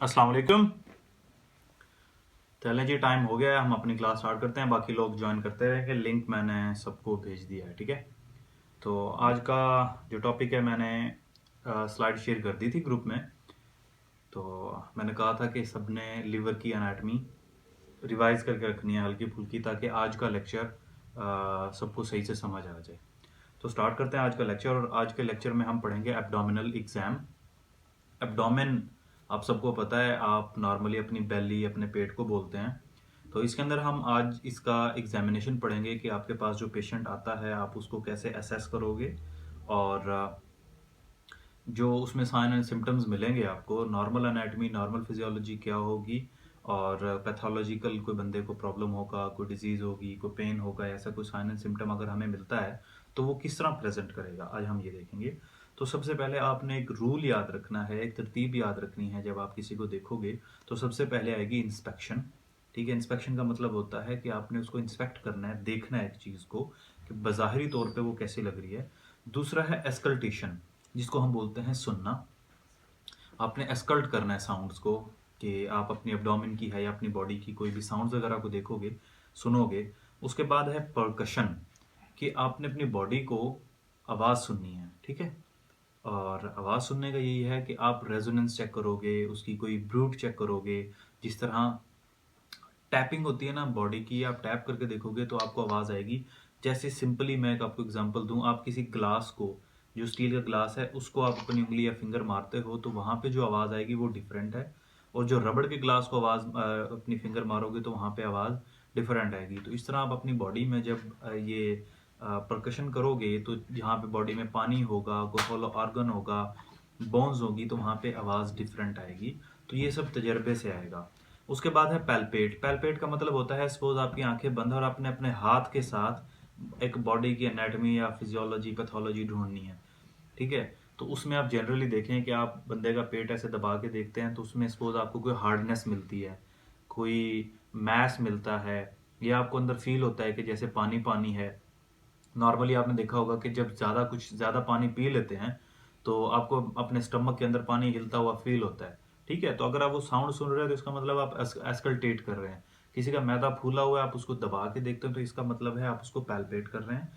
अस्सलाम वालेकुम। चलें जी, टाइम हो गया है, हम अपनी क्लास स्टार्ट करते हैं। बाकी लोग ज्वाइन करते रहेंगे। लिंक मैंने सबको भेज दिया है, ठीक है। तो आज का जो टॉपिक है, मैंने स्लाइड शेयर कर दी थी ग्रुप में। तो मैंने कहा था कि सबने लिवर की एनाटमी रिवाइज करके रखनी है हल्की फुल्की, ताकि आज का लेक्चर सबको सही से समझ आ जाए। तो स्टार्ट करते हैं आज का लेक्चर। और आज के लेक्चर में हम पढ़ेंगे एब्डोमिनल एग्जाम। एब्डोमेन आप सबको पता है, आप नॉर्मली अपनी बेली, अपने पेट को बोलते हैं। तो इसके अंदर हम आज इसका एग्जामिनेशन पढ़ेंगे कि आपके पास जो पेशेंट आता है आप उसको कैसे असेस करोगे, और जो उसमें साइन एंड सिम्टम्स मिलेंगे आपको, नॉर्मल एनाटमी, नॉर्मल फिजियोलॉजी क्या होगी, और पैथोलॉजिकल कोई बंदे को प्रॉब्लम होगा, कोई डिजीज़ होगी, कोई पेन होगा, ऐसा कोई साइन एंड सिम्टम अगर हमें मिलता है तो वो किस तरह प्रेजेंट करेगा, आज हम ये देखेंगे। तो सबसे पहले आपने एक रूल याद रखना है, एक तरतीब याद रखनी है। जब आप किसी को देखोगे तो सबसे पहले आएगी इंस्पेक्शन। ठीक है, इंस्पेक्शन का मतलब होता है कि आपने उसको इंस्पेक्ट करना है, देखना है एक चीज़ को कि बज़ाहिरी तौर पे वो कैसी लग रही है। दूसरा है एस्कल्टेशन, जिसको हम बोलते हैं सुनना। आपने एस्कल्ट करना है साउंड्स को, कि आप अपनी एब्डोमेन की है या अपनी बॉडी की कोई भी साउंड्स वगैरह को देखोगे, सुनोगे। उसके बाद है परकशन, कि आपने अपनी बॉडी को आवाज़ सुननी है, ठीक है। और आवाज़ सुनने का यही है कि आप रेजोनेंस चेक करोगे, उसकी कोई ब्रूट चेक करोगे। जिस तरह टैपिंग होती है ना बॉडी की, आप टैप करके देखोगे तो आपको आवाज़ आएगी। जैसे सिंपली मैं एक आपको एग्जांपल दूं, आप किसी ग्लास को, जो स्टील का ग्लास है, उसको आप अपनी उंगली या फिंगर मारते हो तो वहाँ पे जो आवाज़ आएगी वो डिफरेंट है। और जो रबड़ के ग्लास को आवाज़ अपनी फिंगर मारोगे तो वहाँ पे आवाज़ डिफरेंट आएगी। तो इस तरह आप अपनी बॉडी में जब ये परकशन करोगे तो जहाँ पे बॉडी में पानी होगा, कोई हॉलो ऑर्गन होगा, बोन्स होगी, तो वहाँ पे आवाज़ डिफरेंट आएगी। तो ये सब तजर्बे से आएगा। उसके बाद है पैल्पेट। पैल्पेट का मतलब होता है, सपोज आपकी आंखें बंद है और आपने अपने हाथ के साथ एक बॉडी की एनाटमी या फिजियोलॉजी, पैथोलॉजी ढूंढनी है, ठीक है। तो उसमें आप जनरली देखें कि आप बंदे का पेट ऐसे दबा के देखते हैं तो उसमें सपोज आपको कोई हार्डनेस मिलती है, कोई मैस मिलता है, या आपको अंदर फील होता है कि जैसे पानी पानी है। नॉर्मली आपने देखा होगा कि जब ज़्यादा पानी पी लेते हैं तो आपको अपने स्टमक के अंदर पानी हिलता हुआ फील होता है, ठीक है। तो अगर आप वो साउंड सुन रहे हैं तो इसका मतलब आप एस्कल्टेट कर रहे हैं। किसी का मैदा फूला हुआ है, आप उसको दबा के देखते हो तो इसका मतलब है आप उसको पैल्पेट कर रहे हैं।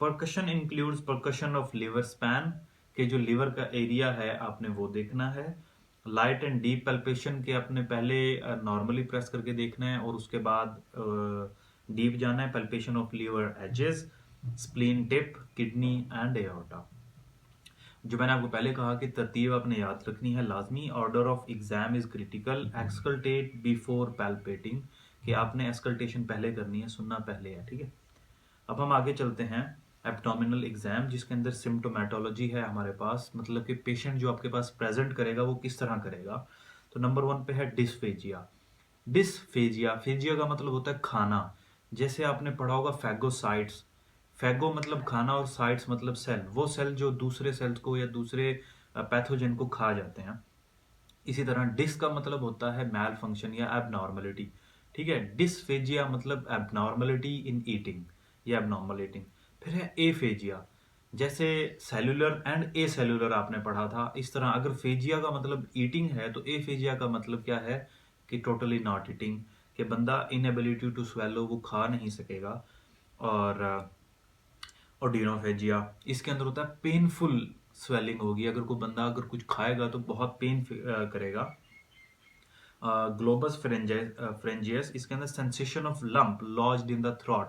Percussion includes percussion of liver span, के जो लिवर का एरिया है आपने वो देखना है। लाइट एंड डीप पैल्पेशन के आपने पहले नॉर्मली प्रेस करके देखना है और उसके बाद डीप जाना है। Palpation of liver edges, spleen tip, kidney and aorta. जो मैंने आपको पहले कहा कि तरतीब आपने याद रखनी है लाजमी। Order of exam is critical. Auscultate before palpating, कि आपने एक्सकल्टेशन पहले करनी है, सुनना पहले है, ठीक है। अब हम आगे चलते हैं। एब्डोमिनल एग्जाम, जिसके अंदर सिम्टोमेटोलॉजी है हमारे पास, मतलब कि पेशेंट जो आपके पास प्रेजेंट करेगा वो किस तरह करेगा। तो नंबर 1 पे है डिस्फेजिया। डिस्फेजिया, फेजिया का मतलब होता है खाना। जैसे आपने पढ़ा होगा फैगोसाइट्स। फैगो मतलब खाना और साइट्स मतलब सेल, वो सेल जो दूसरे सेल्स को या दूसरे पैथोजन को खा जाते हैं। इसी तरह डिस का मतलब होता है मैल फंक्शन या एबनॉर्मलिटी, ठीक है। डिसफेजिया मतलब एबनॉर्मलिटी इन ईटिंग या एबनॉर्मल ईटिंग। फिर है एफेजिया। जैसे सेलुलर एंड ए सेलुलर आपने पढ़ा था, इस तरह अगर फेजिया का मतलब ईटिंग है तो एफेजिया का मतलब क्या है, कि टोटली नॉट ईटिंग, कि बंदा इनएबिलिटी टू स्वेलो, वो खा नहीं सकेगा। और ऑडिनोफेजिया, इसके अंदर होता है पेनफुल स्वेलिंग होगी, अगर कोई बंदा अगर कुछ खाएगा तो बहुत पेन करेगा। ग्लोबस फ्रेंजियस, इसके अंदर sensation of lump lodged in the throat,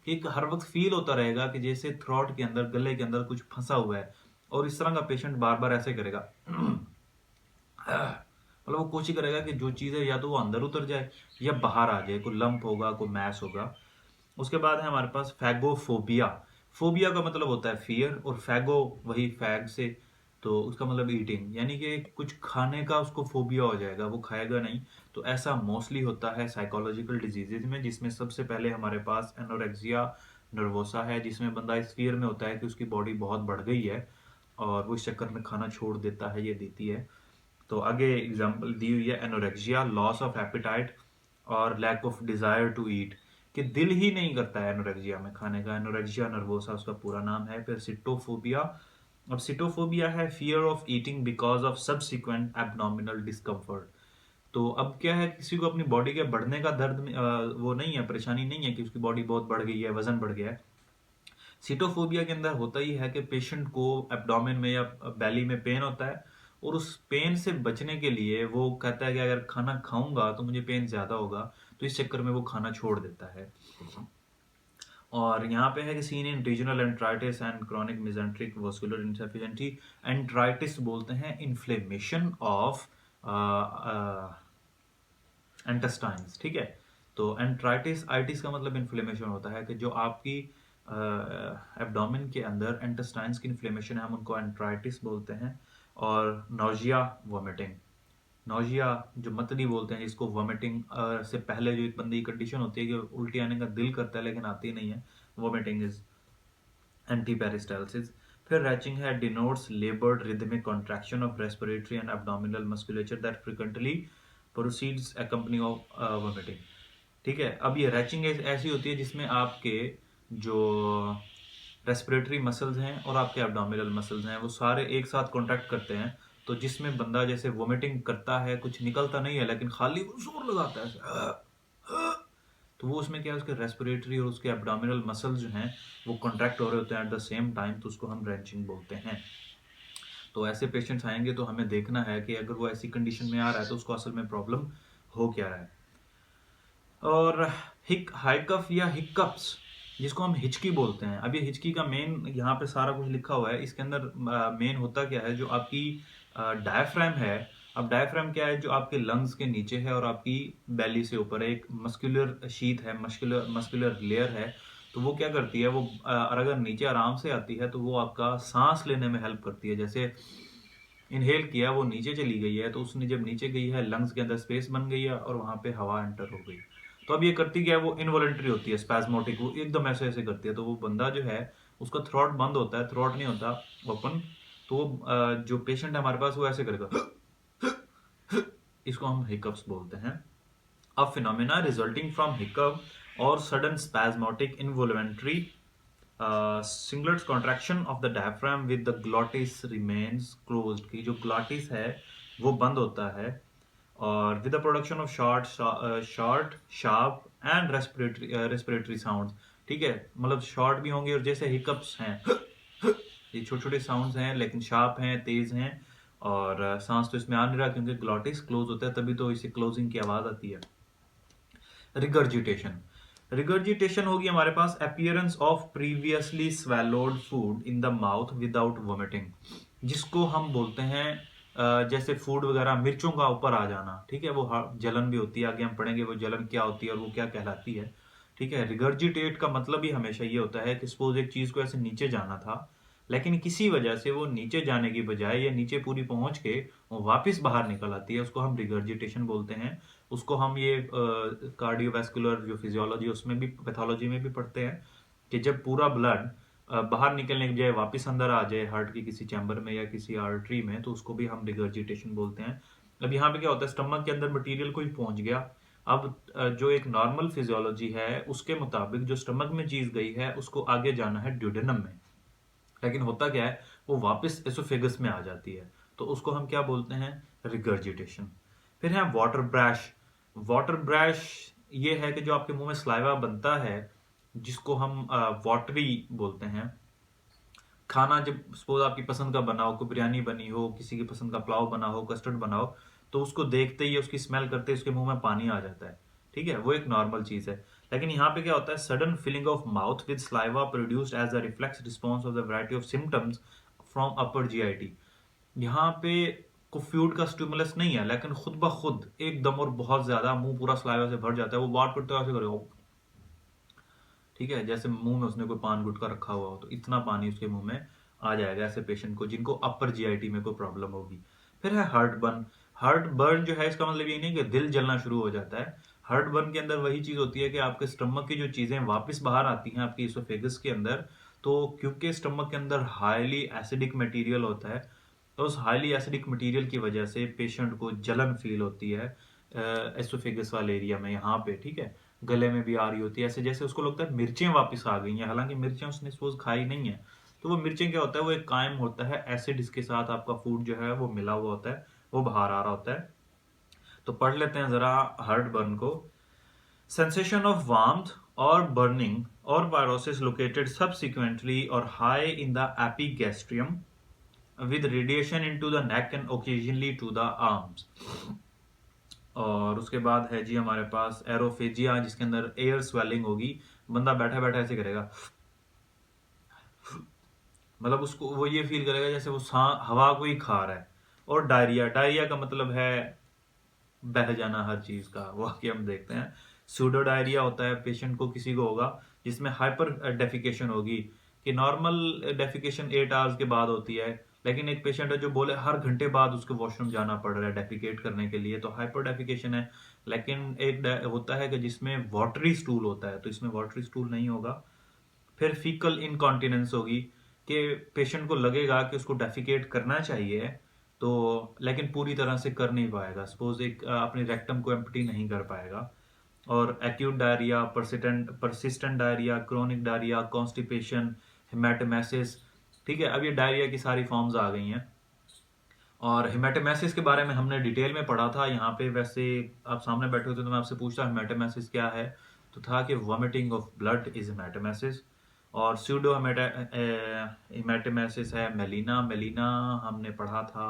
कि हर वक्त फील होता रहेगा कि जैसे थ्रॉट के अंदर, गले के अंदर कुछ फंसा हुआ है। और इस तरह का पेशेंट बार बार ऐसे करेगा, मतलब वो कोशिश करेगा कि जो चीज़ है या तो वो अंदर उतर जाए या बाहर आ जाए, कोई लंप होगा, कोई मैस होगा। उसके बाद है हमारे पास फैगोफोबिया। फोबिया का मतलब होता है फियर, और फैगो वही फैग से, तो उसका मतलब ईटिंग, यानी कि कुछ खाने का उसको फोबिया हो जाएगा, वो खाएगा नहीं। तो ऐसा मोस्टली होता है साइकोलॉजिकल डिजीजेज में, जिसमें सबसे पहले हमारे पास एनोरेक्सिया नर्वोसा है, जिसमें बंदा इस फियर में होता है कि उसकी बॉडी बहुत बढ़ गई है और वो इस चक्कर में खाना छोड़ देता है, ये देती है। तो आगे एग्जांपल दी हुई है, एनोरेक्सिया, लॉस ऑफ एपिटाइट और lack of desire to eat, कि दिल ही नहीं करता है एनोरेक्सिया में खाने का। एनोरेक्सिया नर्वोसा उसका पूरा नाम है। फिर सिटोफोबिया। अब सिटोफोबिया है fear of eating because of subsequent abdominal discomfort, तो अब क्या है, किसी को अपनी बॉडी के बढ़ने का दर्द वो नहीं है, परेशानी नहीं है कि उसकी बॉडी बहुत बढ़ गई है, वजन बढ़ गया है। सीटोफोबिया के अंदर होता ही है कि पेशेंट को एब्डोमेन में या बेली में पेन होता है, और उस पेन से बचने के लिए वो कहता है कि अगर खाना खाऊंगा तो मुझे पेन ज्यादा होगा, तो इस चक्कर में वो खाना छोड़ देता है। और यहाँ पे है कि seen in regional enteritis and chronic mesenteric vascular insufficiency. Enteritis बोलते हैं इन्फ्लेमेशन ऑफ इंटेस्टाइन्स, ठीक है। तो एंट्राइटिस, आइटिस का मतलब इन्फ्लेमेशन होता है कि जो आपकी एब्डोमेन के अंदर इंटेस्टाइन्स की इन्फ्लेमेशन है, हम उनको एंट्राइटिस बोलते हैं। और नौजिया, वॉमिटिंग। नौजिया जो मतली बोलते हैं, जिसको वॉमिटिंग से पहले जो एक बंदे की कंडीशन होती है कि उल्टी आने का दिल करता है लेकिन आती नहीं है, वॉमिटिंग इज एंटीपेरिस्टालसिस। फिर रैचिंग है, denotes लेबर्ड rhythmic contraction of respiratory and abdominal musculature that frequently proceeds accompany of vomiting. ठीक है, अब ये रैचिंग ऐसी होती है जिसमें आपके जो रेस्पिरेटरी मसल्स हैं और आपके एब्डोमिनल मसल्स हैं वो सारे एक साथ कॉन्ट्रैक्ट करते हैं। तो जिसमें बंदा जैसे वोमिटिंग करता है, कुछ निकलता नहीं है लेकिन खाली वो जोर लगाता है ऐसे, तो वो उसमें क्या है, उसके रेस्पिरेटरी और उसके एब्डोमिनल मसल्स जो हैं वो कॉन्ट्रैक्ट हो रहे होते हैं एट द सेम टाइम, तो उसको हम रैचिंग बोलते हैं। तो ऐसे पेशेंट्स आएंगे तो हमें देखना है कि अगर वो ऐसी कंडीशन में आ रहा है तो उसको असल में प्रॉब्लम हो क्या रहा है। और हाइकफ या हिकअप्स, जिसको हम हिचकी बोलते हैं। अब ये हिचकी का मेन यहाँ पे सारा कुछ लिखा हुआ है, इसके अंदर मेन होता क्या है, जो आपकी डायफ्राम है। अब डायफ्राम क्या है, जो आपके लंग्स के नीचे है और आपकी बेली से ऊपर एक मस्कुलर शीथ है, मस्कुलर मस्कुलर लेयर है। तो वो क्या करती है, वो अगर नीचे आराम से आती है तो वो आपका सांस लेने में हेल्प करती है। जैसे इनहेल किया, वो नीचे चली गई है, तो उसने जब नीचे गई है लंग्स के अंदर स्पेस बन गई है और वहां पे हवा एंटर हो गई। तो अब ये करती क्या है, वो इनवॉलेंट्री होती है, स्पैस्मोटिक, वो एकदम ऐसे ऐसे करती है। तो वो बंदा जो है उसका थ्रोट बंद होता है, थ्रोट नहीं होता ओपन। तो वो जो पेशेंट है हमारे पास वो ऐसे करेगा, इसको हम हिकअप्स बोलते हैं। अब फिनोमेना रिजल्टिंग फ्रॉम हिकअप और sudden spasmodic involuntary singlets contraction of the diaphragm with the glottis remains closed, की जो ग्लॉटिस है वो बंद होता है, और with the production of short sharp and respiratory sounds. ठीक है, मतलब शॉर्ट भी होंगे, और जैसे हिकअप्स हैं ये छोटे छोटे साउंड्स हैं लेकिन शार्प हैं, तेज हैं, और सांस तो इसमें आ नहीं रहा क्योंकि ग्लॉटिस क्लोज होता है, तभी तो इसे क्लोजिंग की आवाज आती है। रिगर्जिटेशन, रिगर्जिटेशन होगी हमारे पास appearance of previously swallowed food in the mouth without vomiting, जिसको हम बोलते हैं जैसे फूड वगैरह मिर्चों का ऊपर आ जाना। ठीक है, वो जलन भी होती है, आगे हम पढ़ेंगे वो जलन क्या होती है और वो क्या कहलाती है। ठीक है, रिगर्जिटेट का मतलब ही हमेशा ये होता है कि सपोज एक चीज को ऐसे नीचे जाना था, लेकिन किसी वजह से वो नीचे जाने की बजाय या नीचे पूरी पहुंच के वो वापस बाहर निकल आती है, उसको हम रिगर्जिटेशन बोलते हैं। उसको हम ये कार्डियोवैस्कुलर जो फिजियोलॉजी उसमें भी, पैथोलॉजी में भी पढ़ते हैं कि जब पूरा ब्लड बाहर निकलने की बजाय वापस अंदर आ जाए हार्ट की किसी चैम्बर में या किसी आर्टरी में, तो उसको भी हम रिगर्जिटेशन बोलते हैं। अब यहाँ पे क्या होता है, स्टमक के अंदर मटेरियल कोई पहुंच गया। अब जो एक नॉर्मल फिजियोलॉजी है उसके मुताबिक जो स्टमक में चीज गई है उसको आगे जाना है ड्यूडेनम में, लेकिन होता क्या है, वो वापस एसोफेगस में आ जाती है, तो उसको हम क्या बोलते हैं, रिगर्जिटेशन। फिर है वाटर ब्रश। वाटर ब्रश ये है कि जो आपके मुंह में स्लाइवा बनता है, जिसको हम वाटरी बोलते हैं। खाना जब सपोज आपकी पसंद का बना हो, कोई बिरयानी बनी हो, किसी की पसंद का पुलाव बना हो, कस्टर्ड बना हो, तो उसको देखते ही, उसकी स्मेल करते ही उसके मुंह में पानी आ जाता है। ठीक है, वो एक नॉर्मल चीज है। लेकिन यहाँ पे क्या होता है, sudden filling of mouth with saliva produced as a reflex response of the variety of symptoms from upper GIT. यहाँ पे को फ्यूड का स्टिमुलस नहीं है, लेकिन खुद ब खुद एकदम और बहुत ज्यादा मुंह पूरा स्लाइवा से भर जाता है, वो बात करते हुए ऐसे करेगा। ठीक है, जैसे मुंह में उसने कोई पान गुटखा रखा हुआ हो, तो इतना पानी उसके मुंह में आ जाएगा ऐसे पेशेंट को जिनको अपर जीआईटी में कोई प्रॉब्लम होगी। फिर है हार्ट बर्न। हार्ट बर्न जो है इसका मतलब ये नहीं कि दिल जलना शुरू हो जाता है। हार्ट बर्न के अंदर वही चीज होती है कि आपके स्टमक की जो चीजें वापस बाहर आती हैं आपकी इसोफेगस के अंदर, तो क्योंकि स्टमक के अंदर हाईली एसिडिक मटेरियल होता है, तो उस हाईली एसिडिक मटेरियल की वजह से पेशेंट को जलन फील होती है एसोफेगस वाले एरिया में, यहाँ पे। ठीक है, गले में भी आ रही होती है, ऐसे जैसे उसको लगता है मिर्चें वापस आ गई हैं, हालांकि मिर्चें उसने सपोज खाई नहीं है। तो वो मिर्चें क्या होता है, वो एक कायम होता है एसिड, इसके साथ आपका फूड जो है वो मिला हुआ होता है, वो बाहर आ रहा होता है। तो पढ़ लेते हैं जरा हार्ट बर्न को। Sensation of warmth or burning or pyrosis located subsequently or high in the epigastrium with radiation into the neck and occasionally to the arms। और उसके बाद है जी हमारे पास एरोफेजिया, जिसके अंदर एयर स्वेलिंग होगी। बंदा बैठा बैठा ऐसे करेगा, मतलब उसको वो ये फील करेगा जैसे वो हवा को ही खा रहा है। और डायरिया, डायरिया का मतलब है बह जाना हर चीज का, वो आगे हम देखते हैं। सूडो डायरिया होता है, पेशेंट को किसी को होगा जिसमें हाइपर डेफिकेशन होगी, कि नॉर्मल डेफिकेशन 8 आवर्स के बाद होती है, लेकिन एक पेशेंट है जो बोले हर घंटे बाद उसको वॉशरूम जाना पड़ रहा है डेफिकेट करने के लिए, तो हाइपर डेफिकेशन है। लेकिन एक होता है कि जिसमें वाटरी स्टूल होता है, तो इसमें वाटरी स्टूल नहीं होगा। फिर फीकल इनकॉन्टिनेंस होगी, कि पेशेंट को लगेगा कि उसको डेफिकेट करना चाहिए, तो लेकिन पूरी तरह से कर नहीं पाएगा। सपोज एक अपने रेक्टम को एम्प्टी नहीं कर पाएगा। और acute diarrhoea, persistent diarrhoea, chronic diarrhoea, constipation, haematemesis. ठीक है, अब ये डायरिया की सारी फॉर्म्स आ गई हैं। और हेमाटोमेसिस के बारे में हमने डिटेल में पढ़ा था। यहाँ पे वैसे आप सामने बैठे होते तो मैं आपसे पूछता हेमाटोमेसिस क्या है, तो था कि वॉमिटिंग ऑफ ब्लड इज हेमाटोमेसिस। और स्यूडो हेमाटोमेसिस है मेलिना। मेलिना हमने पढ़ा था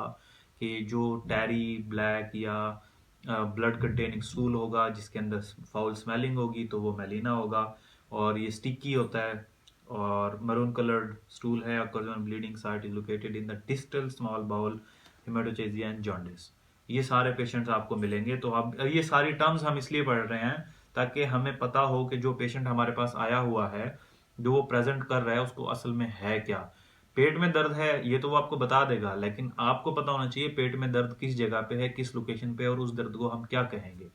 कि जो टैरी ब्लैक या ब्लड कंटेनिंग स्टूल होगा जिसके अंदर फाउल स्मेलिंग होगी, तो वो मेलिना होगा। और ये स्टिकी होता है। और मरून कलर्ड स्टूल है, occurs bleeding site is located in the distal small bowel, haematochezia and jaundice. ये सारे पेशेंट्स आपको मिलेंगे। तो अब ये सारी टर्म्स हम इसलिए पढ़ रहे हैं ताकि हमें पता हो कि जो पेशेंट हमारे पास आया हुआ है, जो वो प्रेजेंट कर रहा है, उसको असल में है क्या। पेट में दर्द है ये तो वो आपको बता देगा, लेकिन आपको पता होना चाहिए पेट में दर्द किस जगह पे है, किस लोकेशन पे, और उस दर्द को हम क्या कहेंगे।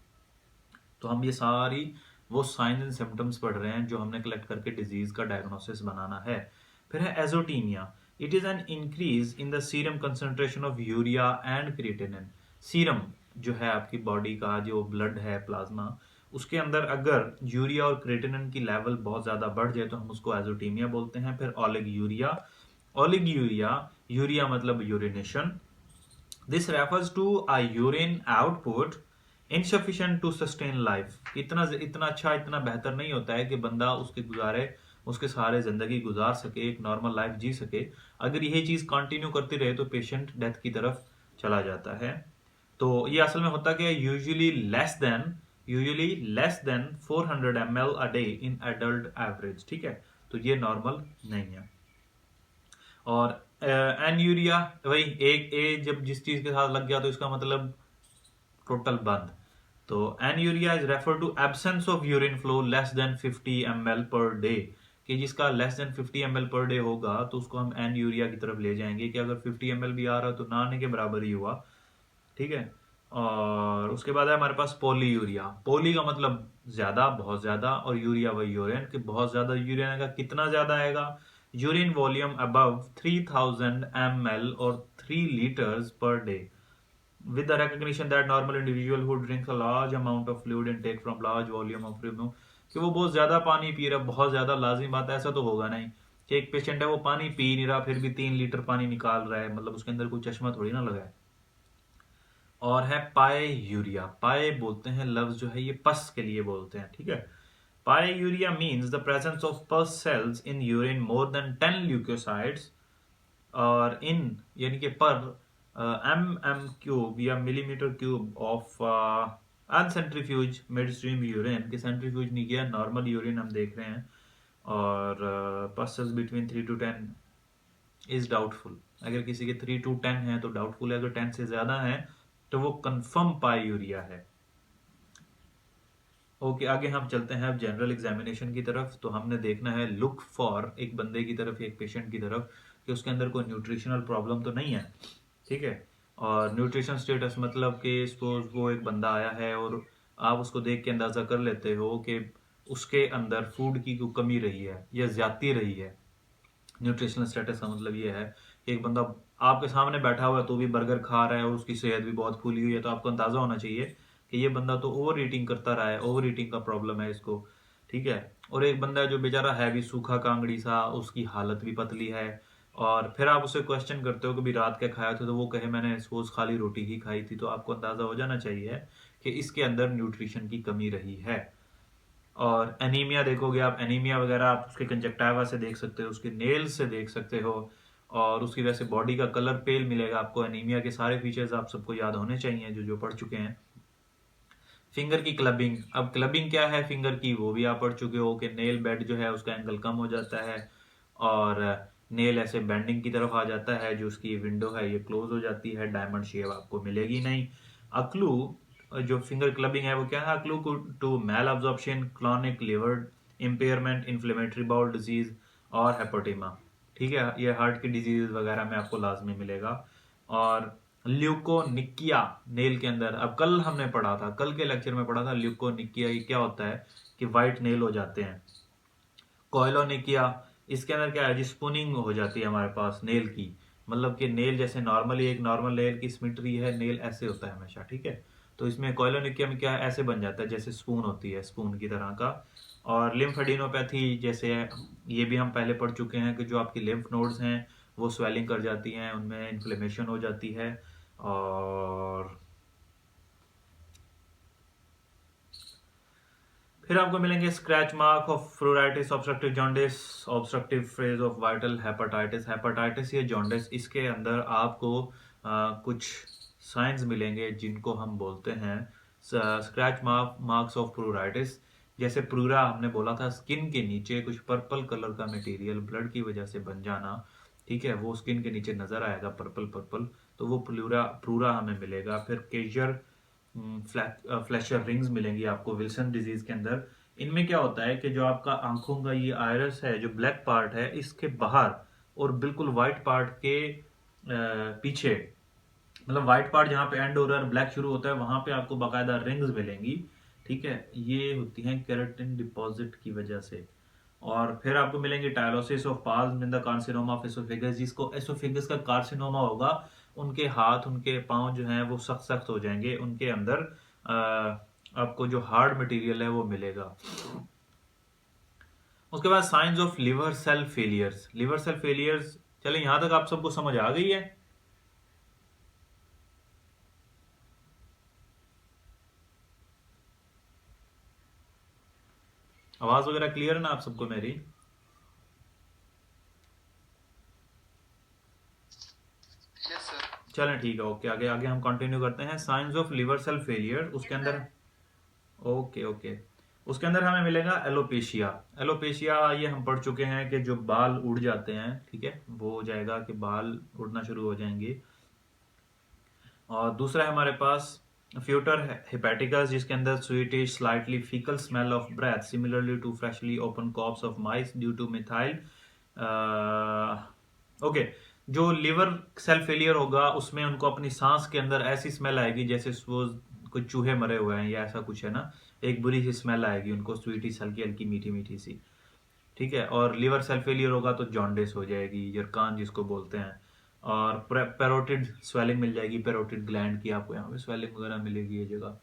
तो हम ये सारी वो साइंस एंड सिम्टम्स पढ़ रहे हैं जो हमने कलेक्ट करके डिजीज का डायग्नोसिस बनाना है। फिर है azotaemia. It is an increase in the serum concentration of urea and creatinine. Serum जो है आपकी बॉडी का जो ब्लड है, प्लाज्मा, उसके अंदर अगर यूरिया और क्रिएटिनिन की लेवल बहुत ज्यादा बढ़ जाए तो हम उसको एजोटीमिया बोलते हैं। फिर oliguria. Oliguria, uria मतलब urination. This refers to a urine output insufficient to sustain life. इतना इतना अच्छा, इतना बेहतर नहीं होता है कि बंदा उसके सहारे जिंदगी गुजार सके, एक नॉर्मल लाइफ जी सके। अगर यही चीज कंटिन्यू करती रहे तो पेशेंट डेथ की तरफ चला जाता है। तो ये असल में होता क्या है, usually less than 400 ml a day in adult average. ठीक है, तो ये नॉर्मल नहीं है। और एन्यूरिया, वही एक ए जब जिस चीज के साथ लग गया तो इसका मतलब टोटल बंद। तो anuria is refer to absence of urine flow less than 50 ml per day, कि जिसका less than 50 ml per day होगा तो उसको हम एन्यूरिया की तरफ ले जाएंगे, कि अगर 50 ml भी आ रहा है तो ना आने के बराबर ही हुआ। ठीक है। और उसके बाद है हमारे पास पोली यूरिया। पोली का मतलब ज्यादा, बहुत ज्यादा, और यूरिया वही यूरिन, कि बहुत ज्यादा यूरिन आएगा। कितना ज्यादा आएगा, यूरिन वॉल्यूम अबव 3000 ml और 3 liters per day, with the recognition that normal individual who drinks a large amount of fluid intake from large volume of remove, कि वो बहुत ज्यादा पानी पी रहा है, बहुत ज्यादा। लाजिम बात है, ऐसा तो होगा नहीं कि एक पेशेंट है वो पानी पी नहीं रहा फिर भी 3 लीटर पानी निकाल रहा है, मतलब उसके अंदर कोई चश्मा थोड़ी ना लगा है। और है पाए यूरिया। पाए बोलते हैं लफ्ज जो है ये पस के लिए बोलते हैं। ठीक है, pyuria means the presence of pus cells in urine more than 10 leucocytes, और इन यानी कि पर एम क्यूब या millimetre cube of uncentrifuged mid stream urine, के सेंट्रीफ्यूज नहीं किया, नॉर्मल यूरिन हम देख रहे हैं। और पस sales between 3 to 10 is doubtful. अगर किसी के 3 to 10 है तो डाउटफुल है, अगर 10 से ज्यादा है तो वो कंफर्म पाई यूरिया है। ओके, आगे हम चलते हैं अब जनरल एग्जामिनेशन की तरफ। तो हमने देखना है, लुक फॉर, एक बंदे की तरफ, एक पेशेंट की तरफ, कि उसके अंदर कोई न्यूट्रिशनल प्रॉब्लम तो नहीं है। ठीक है। और न्यूट्रिशन स्टेटस मतलब कि सपोज वो एक बंदा आया है और आप उसको देख के अंदाजा कर लेते हो कि उसके अंदर फूड की कोई कमी रही है या ज्यादती रही है। न्यूट्रिशनल स्टेटस का मतलब ये है कि एक बंदा आपके सामने बैठा हुआ है तो भी बर्गर खा रहा है और उसकी सेहत भी बहुत फूली हुई है, तो आपको अंदाजा होना चाहिए कि ये बंदा तो ओवर ईटिंग करता रहा है, ओवर ईटिंग का प्रॉब्लम है इसको। ठीक है। और एक बंदा है जो बेचारा है भी सूखा कांगड़ी सा, उसकी हालत भी पतली है, और फिर आप उससे क्वेश्चन करते हो कि भी रात क्या खाया था, तो वो कहे मैंने सपोज खाली रोटी ही खाई थी, तो आपको अंदाजा हो जाना चाहिए कि इसके अंदर न्यूट्रिशन की कमी रही है। और एनीमिया देखोगे आप, एनीमिया वगैरह आप उसके कंजक्टाइवा से देख सकते हो, उसके नेल्स से देख सकते हो, और उसकी वजह से बॉडी का कलर पेल मिलेगा आपको। एनीमिया के सारे फीचर्स आप सबको याद होने चाहिए जो जो पढ़ चुके हैं। फिंगर की क्लबिंग, अब क्लबिंग क्या है फिंगर की वो भी आप पढ़ चुके हो कि नेल बेड जो है उसका एंगल कम हो जाता है और नेल ऐसे बेंडिंग की तरफ आ जाता है, जो उसकी विंडो है ये क्लोज हो जाती है, डायमंड शेप आपको मिलेगी नहीं। अक्लू जो फिंगर क्लबिंग है वो क्या है, अक्लू to malabsorption, chronic liver impairment, inflammatory bowel disease और हेपेटिमा। ठीक है, ये हार्ट की डिजीज वगैरह में आपको लाजमी मिलेगा। और ल्यूकोनिकिया नेल के अंदर, अब कल हमने पढ़ा था, कल के लेक्चर में पढ़ा था ल्यूकोनिकिया, ये क्या होता है कि वाइट नेल हो जाते हैं। कोयलोनिकिया, इसके अंदर क्या है जी, स्पूनिंग हो जाती है हमारे पास नेल की, मतलब कि नेल जैसे नॉर्मली एक नॉर्मल नेल की सिमेट्री है, नेल ऐसे होता है हमेशा, ठीक है। तो इसमें कोयलोनिकिया में क्या है, ऐसे बन जाता है जैसे स्पून होती है, स्पून की तरह का। और लिम्फेडिनोपैथी जैसे ये भी हम पहले पढ़ चुके हैं कि जो आपकी लिम्फ नोड्स हैं वो स्वेलिंग कर जाती हैं, उनमें इन्फ्लेमेशन हो जाती है। और फिर आपको मिलेंगे scratch mark of pruritus, obstructive jaundice, obstructive phase of viral hepatitis, hepatitis या जॉन्डिस, इसके अंदर आपको कुछ साइंस मिलेंगे जिनको हम बोलते हैं स्क्रैच मार्क्स ऑफ प्लूराइटिस। जैसे प्लूरा हमने बोला था, स्किन के नीचे कुछ पर्पल कलर का मटेरियल ब्लड की वजह से बन जाना, ठीक है, वो स्किन के नीचे नजर आएगा पर्पल पर्पल, तो वो प्लूरा प्लूरा हमें मिलेगा। फिर केजर फ्लैशर रिंग्स मिलेंगी आपको विल्सन डिजीज के अंदर। इनमें क्या होता है कि जो आपका आंखों का ये आयरस है, जो ब्लैक पार्ट है इसके बाहर और बिल्कुल व्हाइट पार्ट के पीछे, मतलब व्हाइट पार्ट जहाँ पे एंड हो रहा है ब्लैक शुरू होता है वहां पे आपको बाकायदा रिंग्स मिलेंगी, ठीक है, ये होती हैं केराटिन डिपॉजिट की वजह से। और फिर आपको मिलेंगे tylosis of palm in the carcinoma of oesophagus, जिसको एसोफेगस का कार्सिनोमा होगा उनके हाथ उनके पांव जो हैं वो सख्त सख्त हो जाएंगे, उनके अंदर आपको जो हार्ड मटेरियल है वो मिलेगा। उसके बाद signs of liver cell failures, liver cell failures, चले यहां तक आप सबको समझ आ गई है? आवाज वगैरह क्लियर है ना आप सबको मेरी? चलें ठीक है, ओके, आगे आगे हम कंटिन्यू करते हैं। Signs of liver cell failure, उसके अंदर ओके ओके, उसके अंदर हमें मिलेगा एलोपेशिया। एलोपेशिया ये हम पढ़ चुके हैं कि जो बाल उड़ जाते हैं, ठीक है, वो हो जाएगा कि बाल उड़ना शुरू हो जाएंगे। और दूसरा है हमारे पास फ्यूटर हेपेटिकस, जिसके अंदर sweetish slightly faecal smell of breath similarly to freshly open corpse of mice due to methyl. Okay, जो लिवर सेल फेलियर होगा उसमें उनको अपनी सांस के अंदर ऐसी स्मेल आएगी जैसे वो कुछ चूहे मरे हुए हैं या ऐसा कुछ है ना, एक बुरी सी स्मेल आएगी उनको, स्वीटिश हल्की हल्की मीठी मीठी सी, ठीक है। और लिवर सेल फेलियर होगा तो जॉन्डिस हो जाएगी, यरकान जिसको बोलते हैं। और पेरोटिड स्वेलिंग मिल जाएगी, पेरोटिड ग्लैंड की आपको यहाँ पे स्वेलिंग वगैरह मिलेगी ये जगह।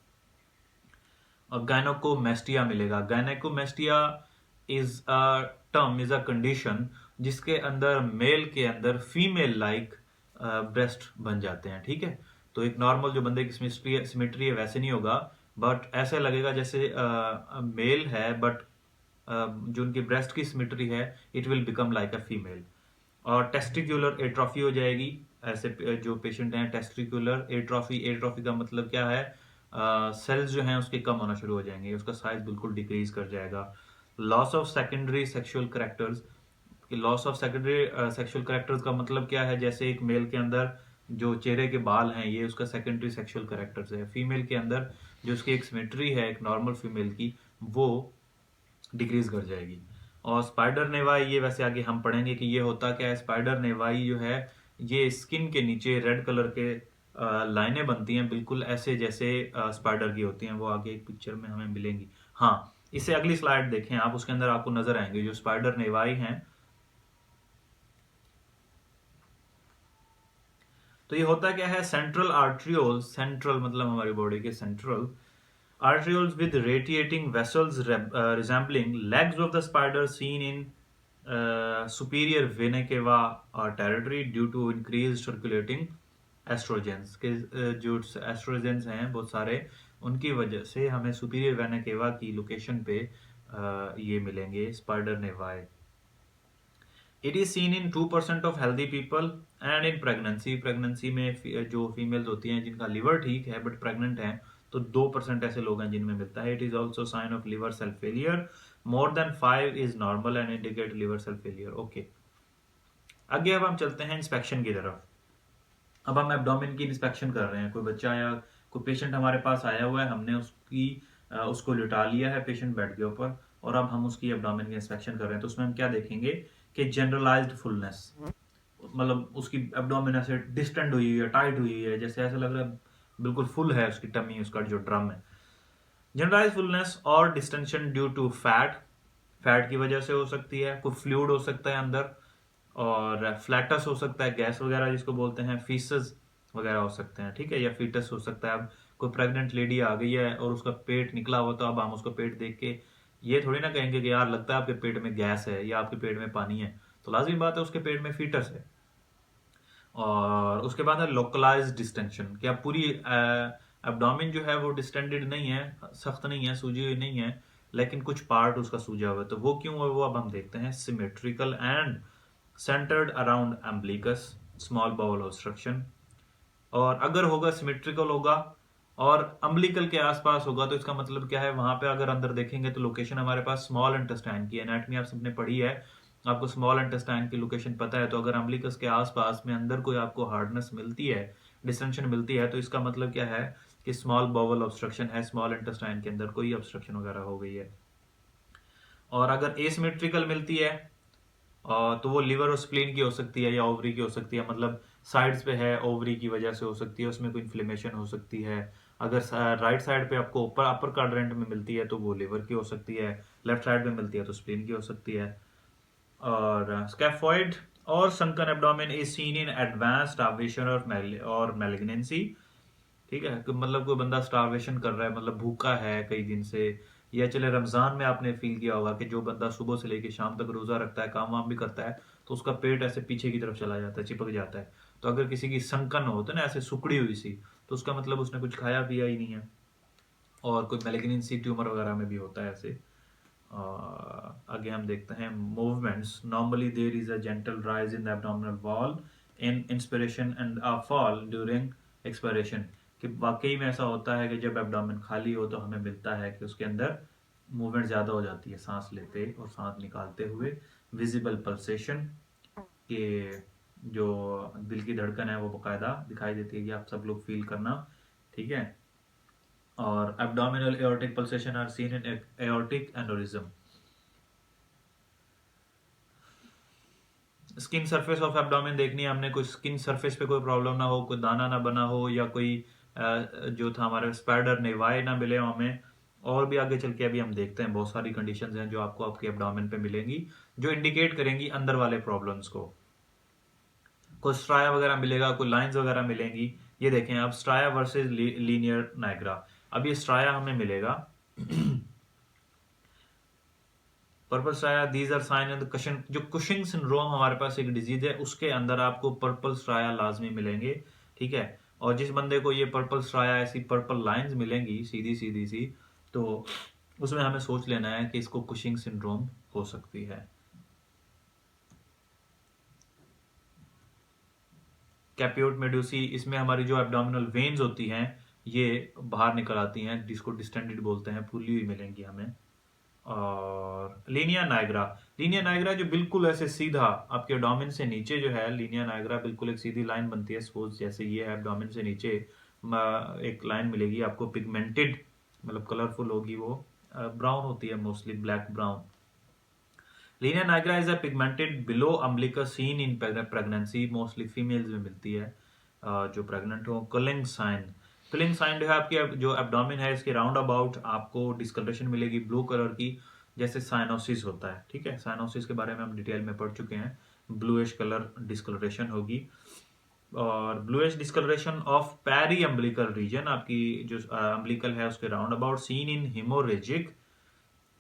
और गायनोकोमेस्टिया मिलेगा। Gynaecomastia is a term, is a condition जिसके अंदर मेल के अंदर फीमेल लाइक ब्रेस्ट बन जाते हैं, ठीक है। तो एक नॉर्मल जो बंदे की सिमेट्री है वैसे नहीं होगा, बट ऐसे लगेगा जैसे मेल है, बट जो उनकी ब्रेस्ट की सिमेट्री है it will become like a female. और टेस्टिक्युलर एट्रोफी हो जाएगी, ऐसे जो पेशेंट हैं टेस्टिक्युलर एट्रोफी, एट्रोफी का मतलब क्या है, सेल्स जो हैं उसके कम होना शुरू हो जाएंगे, उसका साइज बिल्कुल डिक्रीज कर जाएगा। Loss of secondary sexual characters, loss of secondary sexual characters का मतलब क्या है, जैसे एक मेल के अंदर जो चेहरे के बाल हैं ये उसका सेकेंडरी सेक्सुअल करेक्टर्स है, फीमेल के अंदर जो उसकी एक सिमेट्री है एक नॉर्मल फीमेल की वो डिक्रीज कर जाएगी। और स्पाइडर नेवाई, ये वैसे आगे हम पढ़ेंगे कि ये होता क्या है। स्पाइडर नेवाई जो है ये स्किन के नीचे रेड कलर के लाइनें बनती हैं बिल्कुल ऐसे जैसे स्पाइडर की होती हैं, वो आगे एक पिक्चर में हमें मिलेंगी। हाँ, इससे अगली स्लाइड देखें आप, उसके अंदर आपको नजर आएंगे जो स्पाइडर नेवाई हैं। तो ये होता क्या है, सेंट्रल आर्ट्रियोल्स, सेंट्रल मतलब हमारी बॉडी के central arterioles with radiating vessels resembling legs of the spider seen in superior vena cava territory due to increased circulating estrogens के जो estrogens हैं बहुत सारे उनकी वजह से हमें सुपीरियर वेना केवा की लोकेशन पे ये मिलेंगे spider naevi. It is seen in 2% of healthy people and in pregnancy. Pregnancy में जो फीमेल्स होती हैं जिनका लिवर ठीक है बट प्रेग्नेंट हैं, तो 2% ऐसे लोग हैं जिनमें मिलता है। It is also sign of liver cell failure. More than 5 is normal and indicate liver cell failure. Okay, आगे अब हम चलते हैं इंस्पेक्शन की तरफ। अब हम एब्डोमेन की इंस्पेक्शन कर रहे हैं। कोई बच्चा या कोई पेशेंट हमारे पास आया हुआ है, हमने उसको लिटा लिया है पेशेंट बेड के ऊपर, और अब हम उसकी एब्डोमेन की इंस्पेक्शन कर रहे हैं। तो उसमें हम क्या देखेंगे कि जनरलाइज्ड फुलनेस, मतलब उसकी एब्डोमेन ऐसे डिस्टेंड हुई है, टाइट हुई है, जैसे ऐसा लग रहा है बिल्कुल फुल है उसकी टमी, उसका जो ड्रम है। जनरलाइज फुलनेस और distension due to fat, fat की वजह से हो सकती है। कोई फ्लूइड हो सकता है अंदर, और फ्लैटस हो सकता है, गैस वगैरह जिसको बोलते हैं, फीसस वगैरह हो सकते हैं, ठीक है, या फीटस हो सकता है। अब कोई प्रेग्नेंट लेडी आ गई है और उसका पेट निकला हुआ, तो अब हम उसको पेट देख के ये थोड़ी ना कहेंगे कि यार लगता है आपके पेट में गैस है या आपके पेट में पानी है, तो लाजमी बात है उसके पेट में फीटस है। और उसके बाद है लोकलाइज डिस्टेंशन, कि अब पूरी एब्डोमेन जो है वो डिस्टेंडेड नहीं है, सख्त नहीं है, सूजी हुई नहीं है, लेकिन कुछ पार्ट उसका सूजा हुआ है। तो वो क्यों है वो अब हम देखते हैं। Symmetrical and centred around umbilicus, small bowel obstruction. और अगर होगा सिमेट्रिकल होगा और अम्बिलिकल के आसपास होगा, तो इसका मतलब क्या है, वहां पे अगर अंदर देखेंगे तो लोकेशन हमारे पास स्मॉल इंटेस्टाइन की, एनाटमी आप सबने पढ़ी है, आपको स्मॉल इंटेस्टाइन की लोकेशन पता है। तो अगर अम्बिलिकस के आसपास में अंदर कोई आपको हार्डनेस मिलती है, डिस्टेंशन मिलती है, तो इसका मतलब क्या है कि स्मॉल बाउल ऑब्स्ट्रक्शन है, स्मॉल इंटेस्टाइन के अंदर कोई ऑब्स्ट्रक्शन वगैरह हो गई है। और अगर एसिमेट्रिकल मिलती है तो वो लिवर और स्प्लीन की हो सकती है या ओवरी की हो सकती है, मतलब साइड्स पे है, ओवरी की वजह से हो सकती है, उसमें कोई इन्फ्लेमेशन हो सकती है। अगर राइट साइड पे आपको ऊपर अपर क्वाड्रेंट में मिलती है तो वो लिवर की हो सकती है, लेफ्ट साइड में मिलती है तो स्प्लीन की हो सकती है। और स्कैफोइड और sunken abdomen is seen in advance starvation और मैलिग्नेंसी। ठीक है, कि मतलब कोई बंदा स्टार्वेशन कर रहा है, मतलब भूखा है कई दिन से, या चले रमजान में आपने फील किया होगा कि जो बंदा सुबह से लेकर शाम तक रोजा रखता है, काम वाम भी करता है, तो उसका पेट ऐसे पीछे की तरफ चला जाता है, चिपक जाता है। तो अगर किसी की संकन होता है ना, ऐसे सुकड़ी हुई सी, तो उसका मतलब उसने कुछ खाया पिया ही नहीं है। और कोई मैलिग्नेंसी ट्यूमर वगैरह में भी होता है ऐसे। आगे हम देखते हैं movements. Normally there is a gentle rise in the abdominal wall in inspiration and a fall during expiration, कि वाकई में ऐसा होता है कि जब एब्डोमेन खाली हो तो हमें मिलता है कि उसके अंदर मूवमेंट ज़्यादा हो जाती है सांस लेते और सांस निकालते हुए। विजिबल पल्सेशन, के जो दिल की धड़कन है वो बकायदा दिखाई देती है, कि आप सब लोग फील करना, ठीक है। और abdominal aortic pulsation are seen in aortic aneurysm. Skin surface of abdomen देखनी है हमने, कोई स्किन सरफेस पे कोई प्रॉब्लम ना हो, कोई दाना ना बना हो, या कोई जो था हमारे स्पाइडर नेवाई ना मिले हमें। और भी आगे चल के अभी हम देखते हैं, बहुत सारी कंडीशंस हैं जो आपको आपके एब्डोमेन पे मिलेंगी, जो इंडिकेट करेंगी अंदर वाले प्रॉब्लम्स को। कोई स्ट्राया वगैरह मिलेगा, कोई लाइंस वगैरह मिलेंगी। ये देखें अब, स्ट्राया वर्सेस लीनियर नाइग्रा। अब ये स्ट्राया हमें मिलेगा purple striae, these are sign in the Cushing, जो कुशिंग सिंड्रोम हमारे पास एक डिजीज है, उसके अंदर आपको पर्पल स्ट्राया लाजमी मिलेंगे, ठीक है। और जिस बंदे को ये पर्पल स्ट्राया, ऐसी पर्पल लाइंस मिलेंगी सीधी सीधी सी, तो उसमें हमें सोच लेना है कि इसको कुशिंग सिंड्रोम हो सकती है। कैपियोट मेडुसी, इसमें हमारी जो एब्डोमिनल वेन्स होती हैं ये बाहर निकल आती हैं, जिसको डिस्टेंडेड बोलते हैं, फूली हुई मिलेंगी हमें। और लीनिया नाइग्रा, लीनिया नाइग्रा जो बिल्कुल ऐसे सीधा आपके एब्डोमेन से नीचे जो है, लीनिया नाइग्रा बिल्कुल एक सीधी लाइन बनती है, सपोज जैसे ये है, एब्डोमेन से नीचे एक लाइन मिलेगी आपको, पिगमेंटेड, मतलब कलरफुल होगी वो, ब्राउन होती है mostly, black brown. Linea nigra is a pigmented below umbilicus, seen in pregnancy, mostly females में मिलती है जो प्रेग्नेंट हो। कलिंग साइन, कलिंग साइन जो है आपके जो एब्डोमेन है इसके राउंड अबाउट आपको डिस्कलरेशन मिलेगी ब्लू कलर की, जैसे साइनोसिस होता है, ठीक है। साइनोसिस के बारे में हम डिटेल में पढ़ चुके हैं। ब्लूइश कलर डिस्कलरेशन होगी। और bluish discoloration of periumbilical region, आपकी जो अम्बिलिकल है उसके round about, seen in haemorrhagic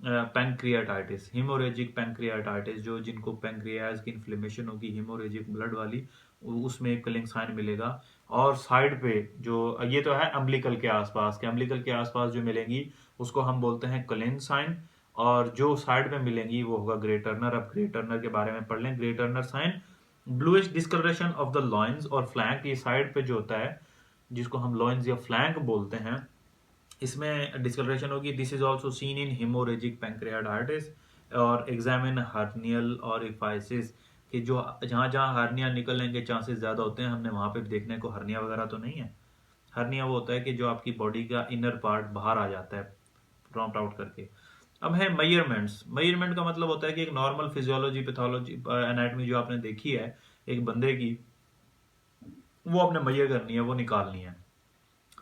pancreatitis, haemorrhagic pancreatitis, जो जिनको पैंक्रियाज की इन्फ्लेमेशन होगी हिमोरेजिक ब्लड वाली, उसमें एक कलिंग साइन मिलेगा। और साइड पे जो ये तो है अम्बिलिकल के आसपास के, अम्बिलिकल के आसपास जो मिलेंगी उसको हम बोलते हैं कलिंग साइन। और जो साइड पे मिलेंगी वो होगा ग्रे टर्नर। अब ग्रे टर्नर के बारे में पढ़ लें। Grey Turner sign, bluish discoloration of the loins और फ्लैंक, ये साइड पे जो होता है जिसको हम लॉइंस या फ्लैंक बोलते हैं, इसमें डिस्कलरेशन होगी। This is also seen in haemorrhagic pancreatitis और एग्जामिन हर्नियल और इफाइसिस, कि जो जहाँ जहाँ हर्निया निकलने के चांसेस ज़्यादा होते हैं हमने वहाँ पे देखने को, हर्निया वगैरह तो नहीं है। हर्निया वो होता है कि जो आपकी बॉडी का इनर पार्ट बाहर आ जाता है प्रॉम्प्ट आउट करके। अब है मेजरमेंट्स। मेजरमेंट का मतलब होता है कि एक नॉर्मल फिजियोलॉजी पैथोलॉजी एनाटॉमी जो आपने देखी है एक बंदे की, वो आपने मेजर करनी है, वो निकालनी है,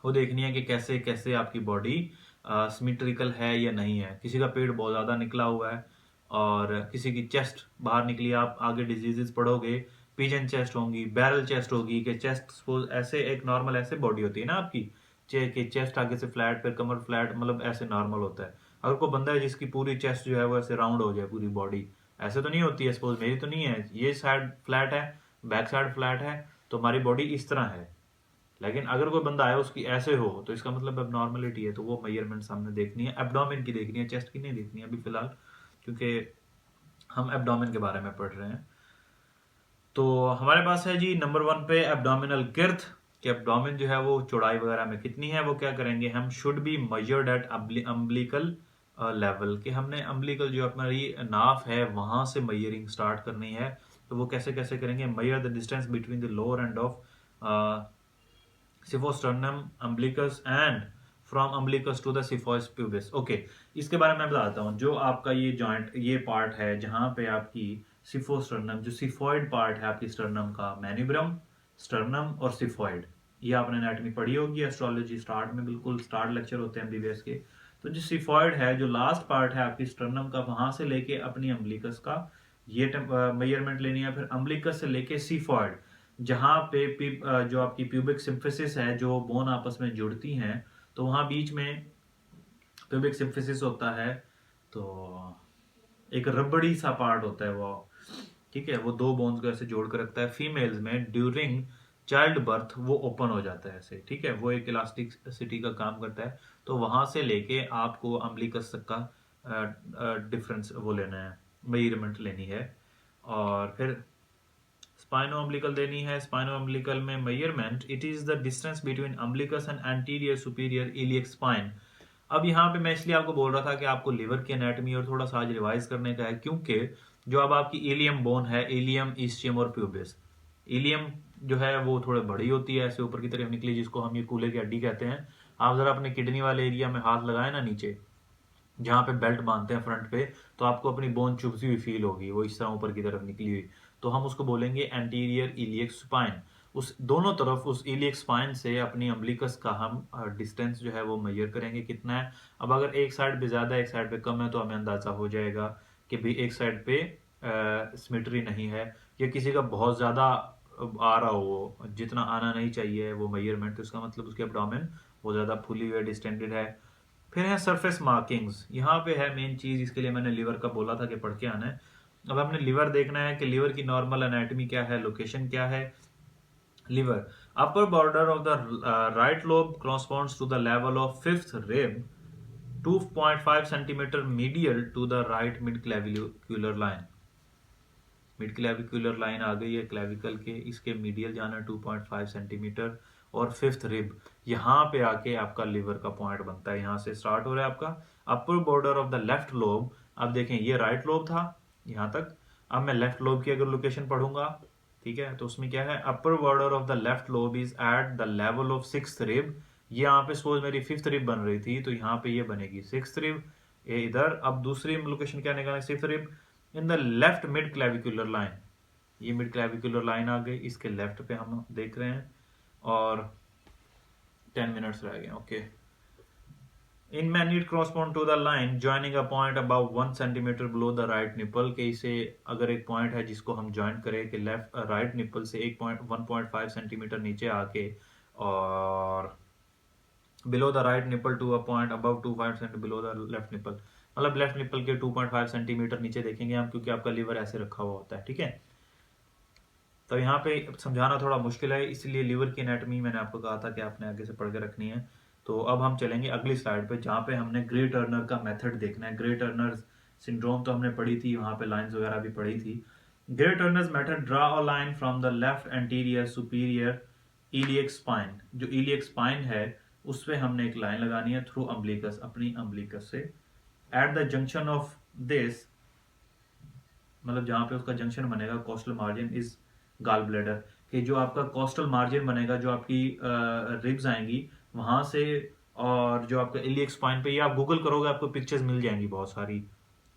वो देखनी है कि कैसे कैसे आपकी बॉडी सिमेट्रिकल है या नहीं है। किसी का पेट बहुत ज़्यादा निकला हुआ है और किसी की चेस्ट बाहर निकली, आप आगे डिजीजेस पढ़ोगे, पिजन चेस्ट होंगी, बैरल चेस्ट होगी, कि चेस्ट सपोज ऐसे एक नॉर्मल ऐसे बॉडी होती है ना आपकी, कि चेस्ट आगे से फ्लैट फिर कमर फ्लैट, मतलब ऐसे नॉर्मल होता है। अगर कोई बंदा है जिसकी पूरी चेस्ट जो है वो ऐसे राउंड हो जाए पूरी बॉडी, ऐसे तो नहीं होती है, सपोज मेरी तो नहीं है, ये साइड फ्लैट है बैक साइड फ्लैट है तो हमारी बॉडी इस तरह है। लेकिन अगर कोई बंदा आया उसकी ऐसे हो तो इसका मतलब एबनॉर्मलिटी है, तो वो मेजरमेंट्स हमने देखनी है, एब्डोमेन की देखनी है, चेस्ट की नहीं देखनी है अभी फिलहाल, क्योंकि हम एब्डोमेन के बारे में पढ़ रहे हैं। तो हमारे पास है जी नंबर 1 पे एब्डोमिनल girth, कि एब्डोमेन जो है वो चौड़ाई वगैरह में कितनी है। वो क्या करेंगे हम, should be measured eight umbilical level, कि हमने अम्बिलिकल जो हमारी नाफ है वहां से मेजरिंग स्टार्ट करनी है। तो वो कैसे कैसे करेंगे, measure the distance between the lower end of xiphisternum umbilicus and from umbilicus to the symphysis pubis. Okay, इसके बारे में मैं बताता हूँ। जो आपका ये जॉइंट, ये पार्ट है जहां पे आपकी सिफोस्टर्नम, जो सिफोइड पार्ट है आपकी स्टर्नम का, मैन्यूब्रम, स्टर्नम और सिफोइड, ये आपने एनाटॉमी पढ़ी होगी एस्ट्रोलॉजी स्टार्ट में, बिल्कुल स्टार्ट लेक्चर होते हैं एमबीबीएस के। तो जो सिफोइड है, जो लास्ट पार्ट है आपकी स्टर्नम का, वहां से लेके अपनी अम्बिलिकस का ये मेजरमेंट लेनी है। फिर अम्बिलिकस से लेके सिफोइड, जहां पे जो आपकी प्यूबिक सिम्फिसिस है, जो बोन आपस में जुड़ती हैं, तो वहां बीच में प्यूबिक सिम्फिसिस होता है। तो एक रबड़ी सा पार्ट होता है वो, ठीक है, वो दो बोन्स को ऐसे जोड़ कर रखता है। फीमेल्स में ड्यूरिंग चाइल्ड बर्थ वो ओपन हो जाता है ऐसे, ठीक है, वो एक इलास्टिसिटी का काम करता है। तो वहां से लेके आपको अम्बिलिकस तक का डिफरेंस वो लेना है, मेजरमेंट लेनी है। और फिर स्पाइनो अम्बिलिकल देनी है। स्पाइनो अम्बिलिकल में measurement, it is the distance between umbilicus and anterior superior iliac spine. अब यहाँ पे मैं इसलिए आपको बोल रहा था कि आपको लिवर की एनाटॉमी और थोड़ा सा आज रिवाइज करने का है, क्योंकि जो अब आपकी इलियम बोन है, इलियम, ईस्टियम और प्यूबिस, इलियम जो है वो थोड़ी बड़ी होती है ऐसे ऊपर की तरफ निकली, जिसको हम ये कूल्हे की हड्डी कहते हैं। आप जरा अपने किडनी वाले एरिया में हाथ लगाए ना नीचे, जहाँ पे बेल्ट बांधते हैं फ्रंट पे, तो आपको अपनी बोन चुभती हुई फील होगी, वो इस तरह ऊपर की तरफ निकली हुई। तो हम उसको बोलेंगे एंटीरियर इलियक स्पाइन। उस दोनों तरफ उस इलियक स्पाइन से अपनी अम्बिलिकस का हम डिस्टेंस जो है वो मेजर करेंगे कितना है। अब अगर एक साइड पे ज्यादा एक साइड पे कम है तो हमें अंदाजा हो जाएगा कि भाई एक साइड पे सिमेट्री नहीं है, या किसी का बहुत ज्यादा आ रहा हो, जितना आना नहीं चाहिए वो मेजरमेंट, तो इसका मतलब उसके एब्डोमेन बहुत ज्यादा फुली हुई डिस्टेंडेड है। फिर है सरफेस मार्किंग्स, यहाँ पे है मेन चीज, इसके लिए मैंने लिवर का बोला था कि पढ़ के आना है। अब हमने लिवर देखना है कि लिवर की नॉर्मल एनाटॉमी क्या है, लोकेशन क्या है। Liver, upper border of the right lobe corresponds to the level of fifth rib, 2.5 centimetre medial to the right mid clavicular line. Mid clavicular line आ गई है क्लेविकल के, इसके मीडियल जाना 2.5 सेंटीमीटर। और फिफ्थ रिब, यहाँ पे आके आपका लिवर का पॉइंट बनता है, यहाँ से स्टार्ट हो रहा है आपका अपर border of the left lobe. अब देखें ये राइट लोब था यहाँ तक, अब मैं लेफ्ट लोब की अगर लोकेशन पढ़ूंगा, ठीक है, तो उसमें क्या है, अपर border of the left lobe is at the level of sixth rib. ये यहाँ पे सपोज मेरी फिफ्थ रिब बन रही थी, तो यहाँ पे ये बनेगी सिक्स्थ रिब, ये इधर। अब दूसरी लोकेशन क्या निकालें, fifth rib in the left mid clavicular line, ये मिड क्लेविकुलर लाइन आ गई, इसके लेफ्ट पे हम देख रहे हैं। और 10 मिनट्स रह गए, okay. In man it correspond to the line joining a point about 1 centimetre below the right nipple, के इसे अगर एक पॉइंट है जिसको हम ज्वाइन करें कि लेफ्ट राइट निपल से 1.5 सेंटीमीटर नीचे आके, और below the right nipple to a point above 2.5 centimetre below the left nipple, मतलब लेफ्ट निपल के 2.5 सेंटीमीटर नीचे देखेंगे हम, क्योंकि आपका लीवर ऐसे रखा हुआ होता है, ठीक है। तो यहाँ पे समझाना थोड़ा मुश्किल है, इसलिए लीवर की एनाटॉमी मैंने आपको कहा था कि आपने आगे से पढ़ के रखनी है। तो अब हम चलेंगे अगली स्लाइड पे, जहाँ पे हमने ग्रे टर्नर का मेथड देखना है। ग्रे टर्नर सिंड्रोम तो हमने पढ़ी थी, वहाँ पे लाइंस वगैरह भी पढ़ी थी। Grey Turners method, draw a line from the left anterior superior iliac spine, जो इलियक स्पाइन है उस पे हमने एक लाइन लगानी है थ्रू अम्बलिकस, अपनी अम्बलिकस से। At the junction of this, मतलब जहाँ पे उसका जंक्शन बनेगा, coastal margin is gall bladder, कि जो आपका कोस्टल मार्जिन बनेगा, जो आपकी रिब्स आएंगी वहां से, और जो आपका इलियक स्पाइन पे, ये आप गूगल करोगे आपको पिक्चर्स मिल जाएंगी बहुत सारी,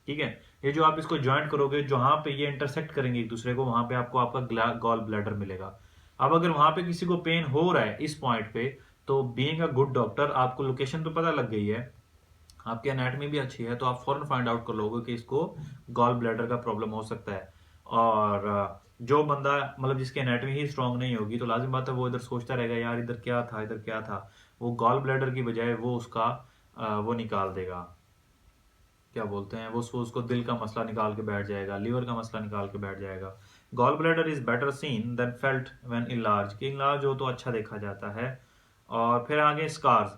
ठीक है। ये जो आप इसको ज्वाइंट करोगे, जहां पे ये इंटरसेक्ट करेंगे एक दूसरे को, वहां पे आपको आपका गॉल ब्लैडर मिलेगा। अब अगर वहां पे किसी को पेन हो रहा है इस पॉइंट पे, तो बीइंग अ गुड डॉक्टर, आपको लोकेशन तो पता लग गई है, आपकी एनाटॉमी भी अच्छी है, तो आप फौरन फाइंड आउट कर लोगे कि इसको गॉल ब्लैडर का प्रॉब्लम हो सकता है। और जो बंदा मतलब जिसकी एनाटॉमी ही स्ट्रांग नहीं होगी, तो लाजिम बात है वो इधर सोचता रहेगा यार इधर क्या था, इधर क्या था। वो गॉल ब्लैडर की बजाय वो उसका वो निकाल देगा, क्या बोलते हैं वो, उसको दिल का मसला निकाल के बैठ जाएगा, लीवर का मसला निकाल के बैठ जाएगा। Gall bladder is better seen than felt when enlarged, कि इलाज हो तो अच्छा देखा जाता है। और फिर आगे स्कार्स,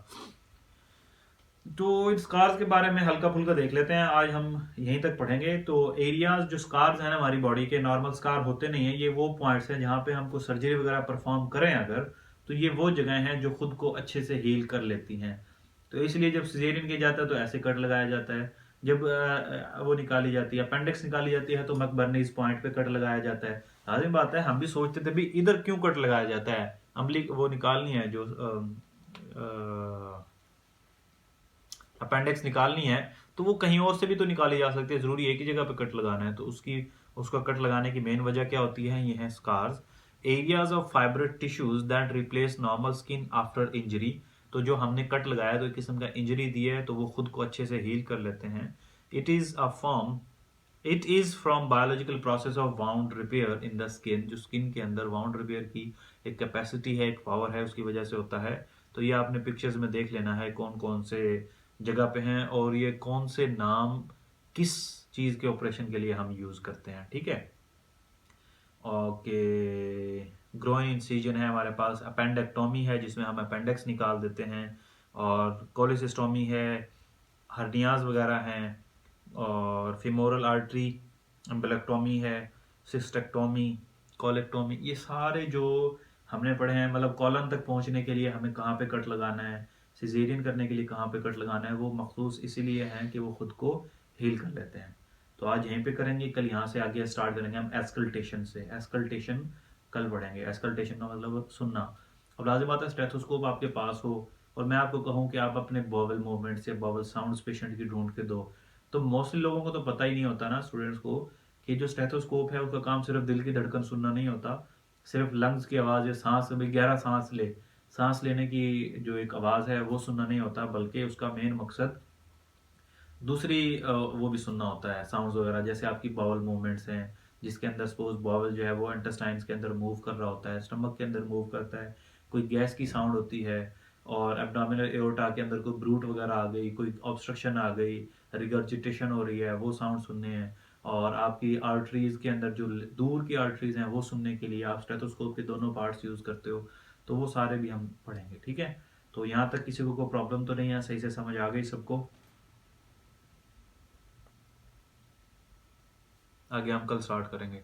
तो इन स्कार्स के बारे में हल्का फुल्का देख लेते हैं, आज हम यहीं तक पढ़ेंगे। तो एरियाज जो स्कार्स हैं ना हमारी बॉडी के, नॉर्मल स्कार होते नहीं है, ये वो पॉइंट्स हैं जहाँ पे हमको सर्जरी वगैरह परफॉर्म करें अगर, तो ये वो जगह हैं जो खुद को अच्छे से हील कर लेती हैं। तो इसलिए जब सिजेरियन किया जाता है तो ऐसे कट लगाया जाता है, जब वो निकाली जाती है, अपेंडिक्स निकाली जाती है, तो मैकबर्नीज पॉइंट पे कट लगाया जाता है। लाजिम बात है, हम भी सोचते थे भी इधर क्यों कट लगाया जाता है, अम्बली वो निकालनी है, जो अपेंडिक्स निकालनी है, तो वो कहीं और से भी तो निकाली जा सकती है, जरूरी एक ही जगह पे कट लगाना है। तो उसका कट लगाने की मेन वजह क्या होती है, ये है scars, areas of fibrous tissues that replace normal skin after injury. तो जो हमने कट लगाया तो एक किस्म का इंजरी दी है, तो वो खुद को अच्छे से हील कर लेते हैं। It is a form it is from biological process of wound repair in the skin, जो स्किन के अंदर वाउंड रिपेयर की एक कैपेसिटी है, एक पावर है, उसकी वजह से होता है। तो ये आपने पिक्चर्स में देख लेना है कौन कौन से जगह पे हैं, और ये कौन से नाम किस चीज के ऑपरेशन के लिए हम यूज करते हैं, ठीक है। ओके, ग्रोइन इंसिजन है हमारे पास, अपेंडेक्टोमी है जिसमें हम अपेंडिक्स निकाल देते हैं, और कोलिसिस्टोमी है, हर्नियाज वगैरह हैं, और फिमोरल आर्टरी एम्बेलेक्टोमी है, सिस्टेक्टोमी, कोलेक्टोमी, ये सारे जो हमने पढ़े हैं, मतलब कॉलन तक पहुंचने के लिए हमें कहाँ पे कट लगाना है, सिजेरियन करने के लिए कहाँ पे कट लगाना है, वो मखसूस इसीलिए हैं कि वो खुद को हील कर लेते हैं। तो आज यहीं पे करेंगे, कल यहाँ से आगे स्टार्ट करेंगे हम एस्कल्टेशन से। एस्कल्टेशन कल पढ़ेंगे, एस्कल्टेशन का मतलब सुनना। अब लाजिम बात है स्टेथोस्कोप आपके पास हो, और मैं आपको कहूँ कि आप अपने बॉवल मूवमेंट से बॉवल साउंड्स पेशेंट की ढूंढ के दो, तो मोस्टली लोगों को तो पता ही नहीं होता ना, स्टूडेंट्स को, कि जो स्टेथोस्कोप है उसका काम सिर्फ दिल की धड़कन सुनना नहीं होता, सिर्फ लंग्स की आवाज़ या सांस भी गहरा सांस लेने की जो एक आवाज़ है वो सुनना नहीं होता, बल्कि उसका मेन मकसद दूसरी वो भी सुनना होता है, साउंड्स वगैरह, जैसे आपकी बाउल मूवमेंट्स हैं, जिसके अंदर सपोज बाउल जो है वो इंटेस्टाइन्स के अंदर मूव कर रहा होता है, स्टमक के अंदर मूव करता है, कोई गैस की साउंड होती है, और एब्डोमिनल एओर्टा के अंदर कोई ब्रूट वगैरह आ गई, कोई ऑब्स्ट्रक्शन आ गई, रिगर्जिटेशन हो रही है, वो साउंड सुनने हैं। और आपकी आर्टरीज के अंदर जो दूर की आर्टरीज हैं वो सुनने के लिए आप स्टेथोस्कोप के दोनों पार्ट्स यूज करते हो, तो वो सारे भी हम पढ़ेंगे, ठीक है। तो यहाँ तक किसी को प्रॉब्लम तो नहीं है, सही से समझ आ गई सबको, आगे हम कल स्टार्ट करेंगे।